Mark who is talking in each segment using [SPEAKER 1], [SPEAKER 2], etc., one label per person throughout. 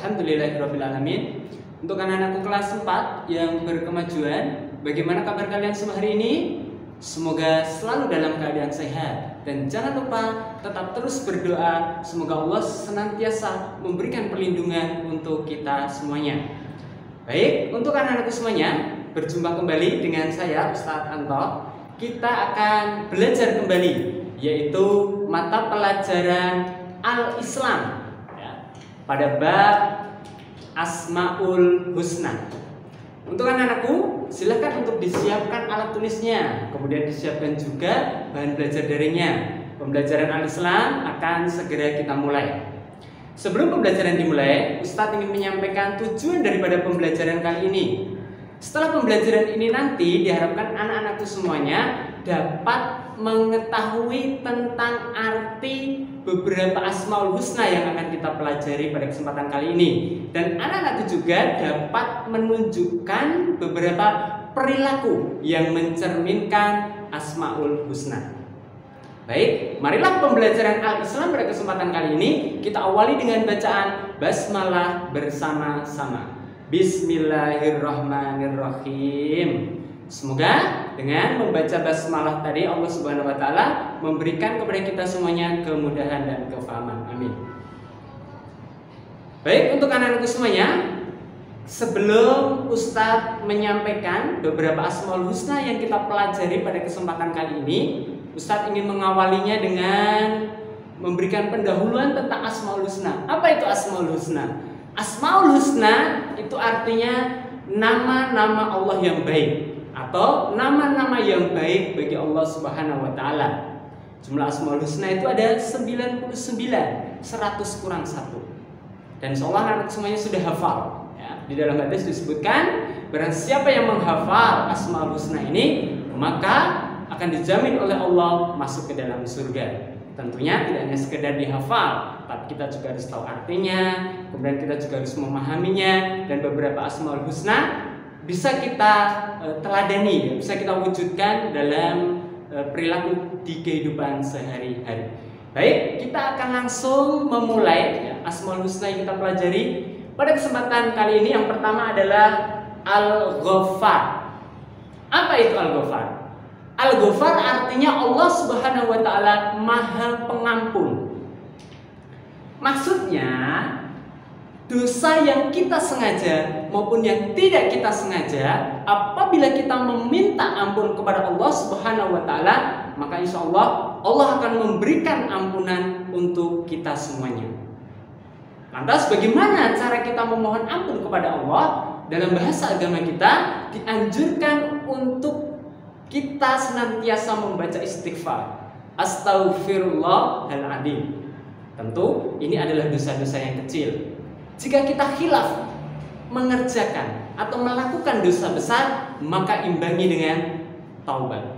[SPEAKER 1] Alhamdulillahirrabbilalamin. Untuk anak-anakku kelas 4 yang berkemajuan, bagaimana kabar kalian semua hari ini? Semoga selalu dalam keadaan sehat. Dan jangan lupa tetap terus berdoa, semoga Allah senantiasa memberikan perlindungan untuk kita semuanya. Baik, untuk anak-anakku semuanya, berjumpa kembali dengan saya Ustadz Anto. Kita akan belajar kembali, yaitu mata pelajaran Al-Islam pada bab Asmaul Husna. Untuk anak-anakku, silakan untuk disiapkan alat tulisnya, kemudian disiapkan juga bahan belajar daringnya. Pembelajaran Al-Islam akan segera kita mulai. Sebelum pembelajaran dimulai, Ustadz ingin menyampaikan tujuan daripada pembelajaran kali ini. Setelah pembelajaran ini nanti diharapkan anak-anakku semuanya dapat mengetahui tentang arti beberapa Asmaul Husna yang akan kita pelajari pada kesempatan kali ini. Dan anak-anakku juga dapat menunjukkan beberapa perilaku yang mencerminkan Asmaul Husna. Baik, marilah pembelajaran Al-Islam pada kesempatan kali ini kita awali dengan bacaan basmalah bersama-sama. Bismillahirrahmanirrahim. Semoga dengan membaca basmalah tadi Allah Subhanahu wa taala memberikan kepada kita semuanya kemudahan dan kefahaman. Amin. Baik, untuk anak-anakku semuanya, sebelum Ustadz menyampaikan beberapa Asmaul Husna yang kita pelajari pada kesempatan kali ini, Ustadz ingin mengawalinya dengan memberikan pendahuluan tentang Asmaul Husna. Apa itu Asmaul Husna? Asmaul Husna itu artinya nama-nama Allah yang baik atau nama-nama yang baik bagi Allah Subhanahu wa taala. Jumlah Asmaul Husna itu ada 99, 100 kurang 1. Dan insyaallah anak semuanya sudah hafal. Ya, di dalam hadis disebutkan barang siapa yang menghafal Asmaul Husna ini, maka akan dijamin oleh Allah masuk ke dalam surga. Tentunya tidak hanya sekedar dihafal, tapi kita juga harus tahu artinya, kemudian kita juga harus memahaminya, dan beberapa Asmaul Husna bisa kita teladani, bisa kita wujudkan dalam perilaku di kehidupan sehari-hari. Baik, kita akan langsung memulai Asmaul Husna yang kita pelajari pada kesempatan kali ini. Yang pertama adalah Al-Ghaffar. Apa itu Al-Ghaffar? Al-Ghaffar artinya Allah Subhanahu wa taala Maha Pengampun. Maksudnya dosa yang kita sengaja maupun yang tidak kita sengaja, apabila kita meminta ampun kepada Allah Subhanahu wa taala, maka insya Allah Allah akan memberikan ampunan untuk kita semuanya. Lantas bagaimana cara kita memohon ampun kepada Allah? Dalam bahasa agama kita dianjurkan untuk kita senantiasa membaca istighfar. Astaghfirullahaladzim. Tentu ini adalah dosa-dosa yang kecil. Jika kita khilaf mengerjakan atau melakukan dosa besar, maka imbangi dengan taubat.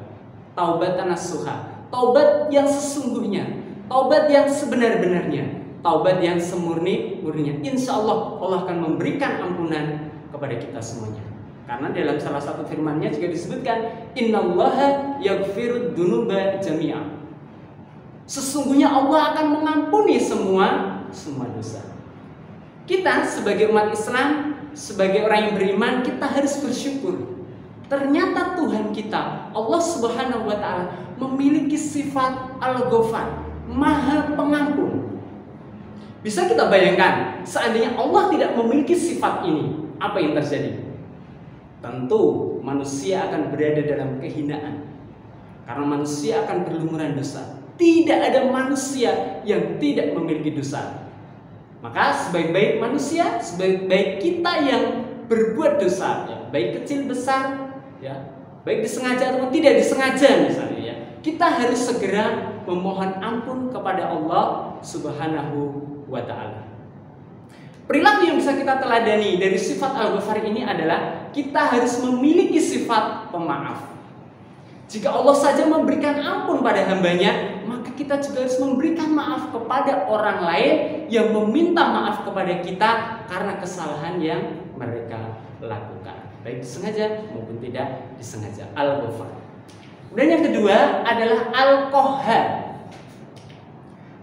[SPEAKER 1] Taubat nasuha, taubat yang sesungguhnya, taubat yang sebenar-benarnya, taubat yang semurni-murninya. Insya Allah Allah akan memberikan ampunan kepada kita semuanya. Karena dalam salah satu firman-Nya juga disebutkan innallaha yaghfirud dzunuba jami'a. Sesungguhnya Allah akan mengampuni semua dosa. Kita sebagai umat Islam, sebagai orang yang beriman, kita harus bersyukur. Ternyata Tuhan kita, Allah Subhanahu wa taala, memiliki sifat Al-Ghaffar, Maha Pengampun. Bisa kita bayangkan, seandainya Allah tidak memiliki sifat ini, apa yang terjadi? Tentu manusia akan berada dalam kehinaan, karena manusia akan berlumuran dosa. Tidak ada manusia yang tidak memiliki dosa. Maka sebaik-baik manusia, sebaik-baik kita yang berbuat dosa, ya, baik kecil besar, ya, baik disengaja ataupun tidak disengaja misalnya, ya, kita harus segera memohon ampun kepada Allah Subhanahu wa taala. Perilaku yang bisa kita teladani dari sifat Al-Ghaffar ini adalah kita harus memiliki sifat pemaaf. Jika Allah saja memberikan ampun pada hambanya, maka kita juga harus memberikan maaf kepada orang lain yang meminta maaf kepada kita karena kesalahan yang mereka lakukan, baik disengaja maupun tidak disengaja. Al-Ghaffar. Dan yang kedua adalah Al-Qahhar.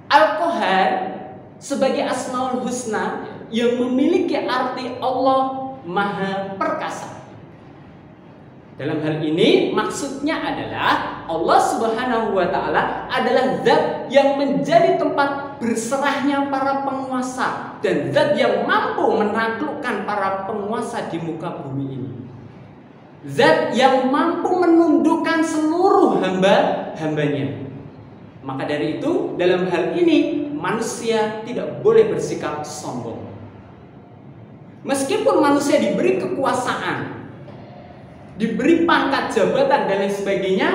[SPEAKER 1] Al-Qahhar sebagai Asmaul Husna yang memiliki arti Allah Maha Perkasa. Dalam hal ini maksudnya adalah Allah Subhanahu wa Ta'ala adalah zat yang menjadi tempat berserahnya para penguasa dan zat yang mampu menaklukkan para penguasa di muka bumi ini. Zat yang mampu menundukkan seluruh hamba-hambanya. Maka dari itu dalam hal ini manusia tidak boleh bersikap sombong. Meskipun manusia diberi kekuasaan, diberi pangkat jabatan dan lain sebagainya,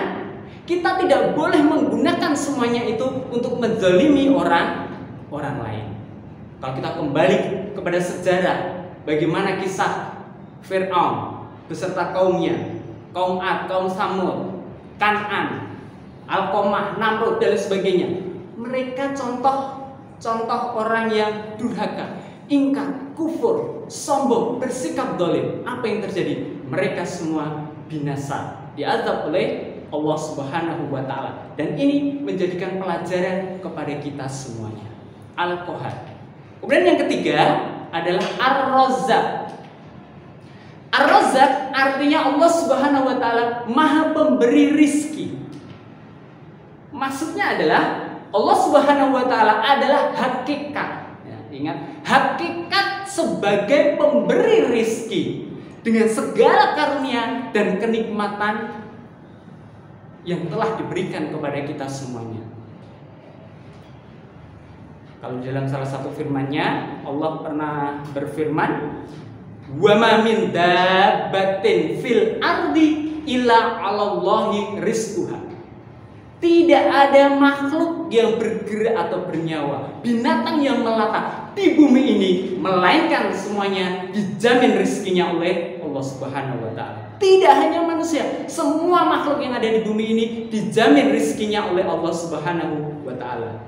[SPEAKER 1] kita tidak boleh menggunakan semuanya itu untuk menzalimi orang lain. Kalau kita kembali kepada sejarah, bagaimana kisah Fir'aun beserta kaumnya, kaum Ad, kaum Samud, Kan'an, Alqamah, Namrud dan lain sebagainya. Mereka contoh orang yang durhaka, ingkar, kufur, sombong, bersikap dolim. Apa yang terjadi? Mereka semua binasa, diazab oleh Allah Subhanahu wa Ta'ala. Dan ini menjadikan pelajaran kepada kita semuanya. Al-Qahar. Kemudian yang ketiga adalah Ar-Razzaq. Ar-Razzaq artinya Allah Subhanahu wa Ta'ala Maha Pemberi rizki. Maksudnya adalah Allah Subhanahu wa Ta'ala adalah hakikat. Ya, ingat, hakikat sebagai pemberi rizki dengan segala karunia dan kenikmatan yang telah diberikan kepada kita semuanya. Kalau dalam salah satu firman-Nya, Allah pernah berfirman, "Wa ma min dabbatin fil ardi illa 'alallahi rizquha." Tidak ada makhluk yang bergerak atau bernyawa, binatang yang melata di bumi ini, melainkan semuanya dijamin rizkinya oleh Allah Subhanahu wa Ta'ala. Tidak hanya manusia, semua makhluk yang ada di bumi ini dijamin rizkinya oleh Allah Subhanahu wa Ta'ala.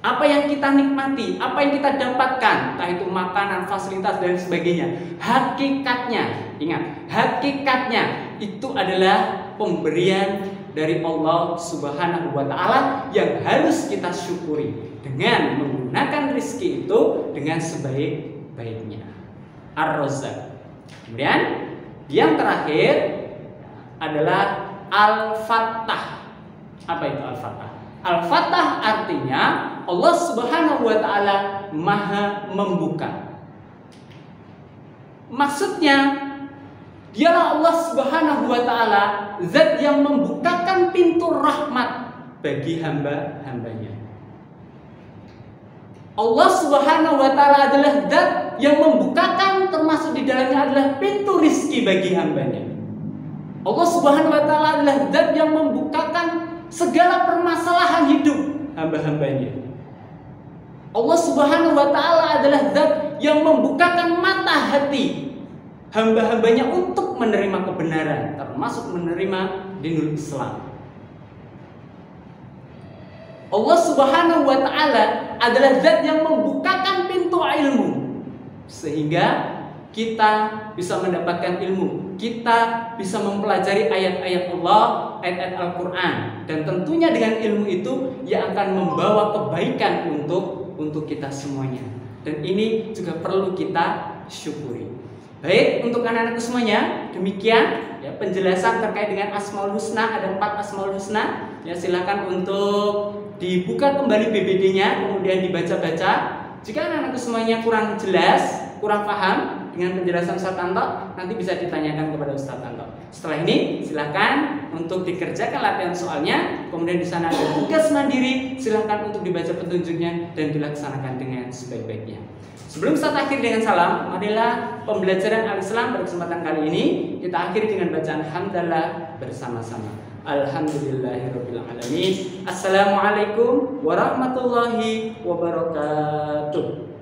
[SPEAKER 1] Apa yang kita nikmati, apa yang kita dapatkan, entah itu makanan, fasilitas dan sebagainya, hakikatnya, ingat, hakikatnya itu adalah pemberian dari Allah Subhanahu wa Ta'ala yang harus kita syukuri dengan menggunakan rizki itu dengan sebaik-baiknya. Ar-Razzaq. Kemudian yang terakhir adalah Al-Fattah. Apa itu Al-Fattah? Al-Fattah artinya Allah Subhanahu wa Ta'ala Maha Membuka. Maksudnya, Dialah Allah Subhanahu wa Ta'ala zat yang membukakan pintu rahmat bagi hamba-hambanya. Allah Subhanahu wa Ta'ala adalah zat yang membukakan, termasuk di dalamnya adalah pintu rizki bagi hambanya. Allah Subhanahu wa Ta'ala adalah zat yang membukakan segala permasalahan hidup hamba-hambanya. Allah Subhanahu wa Ta'ala adalah zat yang membukakan mata hati hamba-hambanya untuk menerima kebenaran, termasuk menerima dinul Islam. Allah Subhanahu wa Ta'ala adalah zat yang membukakan pintu ilmu, sehingga kita bisa mendapatkan ilmu, kita bisa mempelajari ayat-ayat Allah, ayat-ayat Al-Quran, dan tentunya dengan ilmu itu yang akan membawa kebaikan untuk kita semuanya. Dan ini juga perlu kita syukuri. Baik, untuk anak-anakku semuanya, demikian ya penjelasan terkait dengan Asmaul Husna. Ada 4 Asmaul Husna. Ya, silakan untuk dibuka kembali BBD-nya, kemudian dibaca-baca. Jika anak-anakku semuanya kurang jelas, kurang paham dengan penjelasan Ustaz Tanto, nanti bisa ditanyakan kepada Ustaz Tanto. Setelah ini, silakan untuk dikerjakan latihan soalnya. Kemudian di sana ada tugas mandiri, silakan untuk dibaca petunjuknya dan dilaksanakan dengan sebaik-baiknya. Sebelum Ustaz akhir dengan salam, marilah pembelajaran Al-Islam pada kesempatan kali ini kita akhiri dengan bacaan hamdalah bersama-sama. Alhamdulillahirabbil alamin. Assalamualaikum warahmatullahi wabarakatuh.